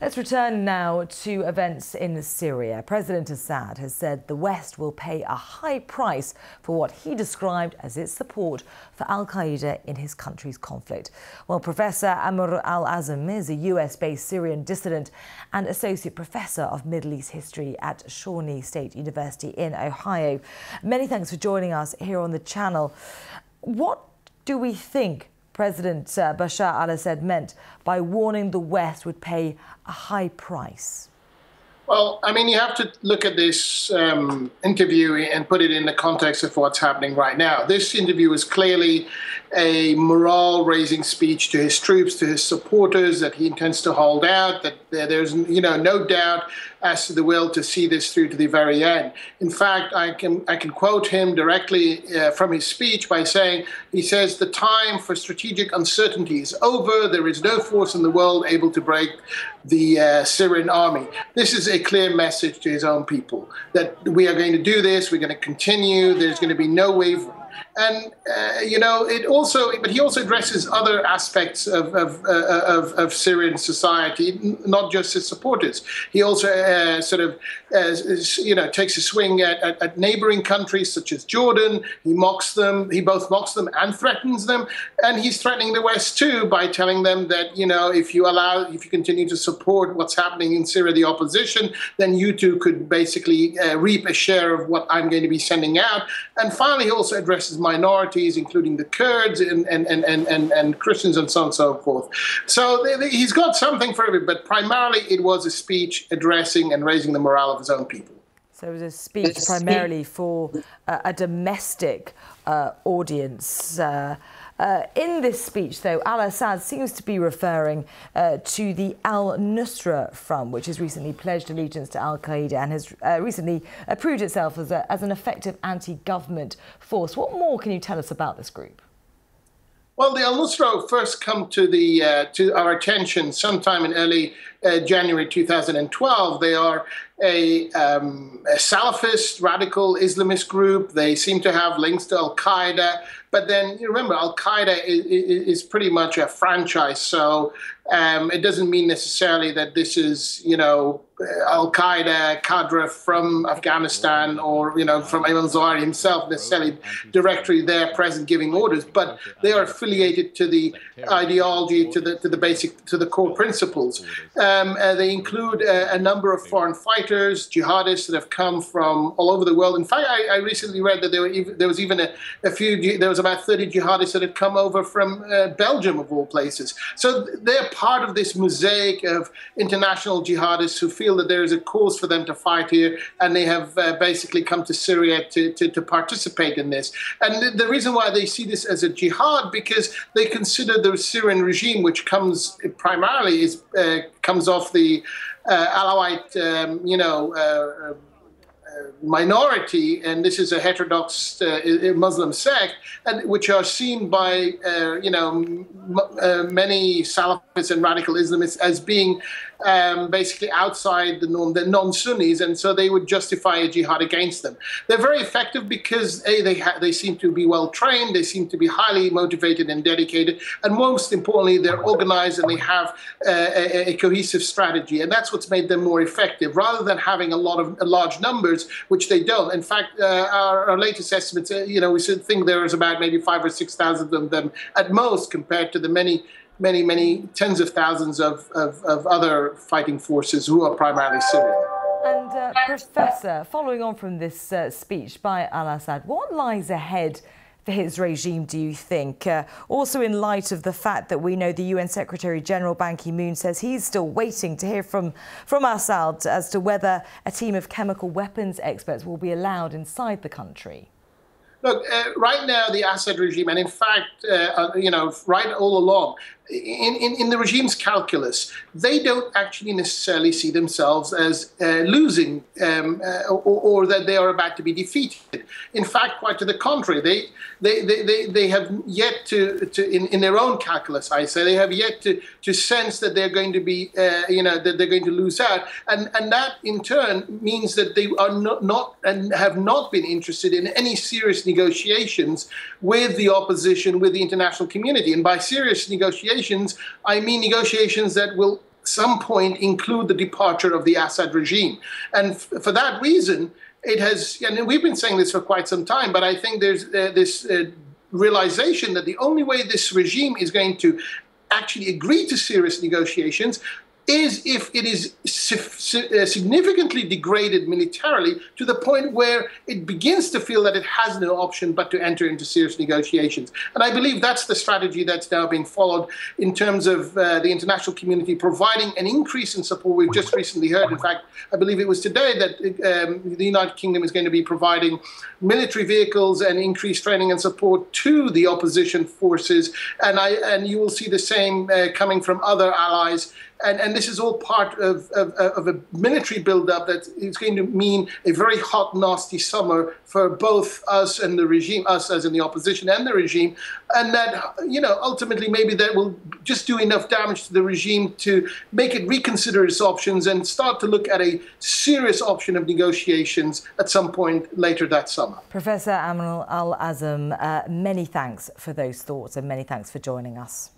Let's return now to events in Syria. President Assad has said the West will pay a high price for what he described as its support for Al-Qaeda in his country's conflict. Well, Professor Amr Al-Azm is a US-based Syrian dissident and associate professor of Middle East history at Shawnee State University in Ohio. Many thanks for joining us here on the channel. What do we think President Bashar al-Assad meant by warning the West would pay a high price? Well, I mean, you have to look at this interview and put it in the context of what's happening right now. This interview is clearly a morale-raising speech to his troops, to his supporters, that he intends to hold out, that there's no doubt as to the will to see this through to the very end. In fact, I can quote him directly from his speech by saying, he says, "The time for strategic uncertainty is over. There is no force in the world able to break the Syrian army." This is a clear message to his own people that we are going to do this, we're going to continue, there's going to be no wavering. And but he also addresses other aspects of Syrian society, not just his supporters. He also takes a swing at neighboring countries such as Jordan. He mocks them. He both mocks them and threatens them. And he's threatening the West too by telling them that if you continue to support what's happening in Syria, the opposition, then you too could basically reap a share of what I'm going to be sending out. And finally, he also addresses minorities, including the Kurds and Christians and so on and so forth. So he's got something for everybody, but primarily it was a speech addressing and raising the morale of his own people. So it was a speech primarily for a domestic audience. In this speech, though, al-Assad seems to be referring to the al-Nusra Front, which has recently pledged allegiance to Al-Qaeda and has recently proved itself as an effective anti-government force. What more can you tell us about this group? Well, the al-Nusra first come to our attention sometime in early January 2012. They are a Salafist, radical Islamist group. They seem to have links to Al-Qaeda. But then, you remember, Al-Qaeda is pretty much a franchise. So it doesn't mean necessarily that this is, Al-Qaeda cadre from Afghanistan or, from Ayman Zawahiri himself necessarily directly there present giving orders. But they are affiliated to the ideology, to the core principles. They include a number of foreign fighters, jihadists that have come from all over the world. In fact, I recently read that there was about 30 jihadists that had come over from Belgium, of all places. So they're part of this mosaic of international jihadists who feel that there is a cause for them to fight here, and they have basically come to Syria to participate in this. And the reason why they see this as a jihad, because they consider the Syrian regime, which comes primarily comes off the Alawite, minority, and this is a heterodox Muslim sect, and which are seen by many Salafists and radical Islamists as being basically outside the norm. They're non-Sunnis, and so they would justify a jihad against them. They're very effective because they seem to be well trained, they seem to be highly motivated and dedicated, and most importantly, they're organized and they have a cohesive strategy, and that's what's made them more effective, rather than having large numbers, which they don't. In fact, our latest estimates, we should think there is about maybe 5,000 or 6,000 of them at most, compared to the many tens of thousands of other fighting forces who are primarily Syrian. And Professor, following on from this speech by al-Assad, what lies ahead for his regime, do you think? Also in light of the fact that we know the UN Secretary General Ban Ki-moon says he's still waiting to hear from Assad as to whether a team of chemical weapons experts will be allowed inside the country. Look, right now the Assad regime, and in fact, right all along, in the regime's calculus, they don't actually necessarily see themselves as losing or that they are about to be defeated. In fact, quite to the contrary, they have yet to in their own calculus, I say, they have yet to sense that they're going to be that they're going to lose out, and that in turn means that they are not and have not been interested in any serious negotiations with the opposition, with the international community. And by serious negotiations, I mean negotiations that will some point include the departure of the Assad regime. And for that reason, it has, and we've been saying this for quite some time, but I think there's this realization that the only way this regime is going to actually agree to serious negotiations is if it is significantly degraded militarily to the point where it begins to feel that it has no option but to enter into serious negotiations. And I believe that's the strategy that's now being followed in terms of the international community providing an increase in support. We've just recently heard, in fact, I believe it was today, that the United Kingdom is going to be providing military vehicles and increased training and support to the opposition forces. And you will see the same coming from other allies. And this is all part of a military buildup that is going to mean a very hot, nasty summer for both us and the regime, us as in the opposition and the regime. And that, ultimately maybe that will just do enough damage to the regime to make it reconsider its options and start to look at a serious option of negotiations at some point later that summer. Professor Amr Al-Azm, many thanks for those thoughts and many thanks for joining us.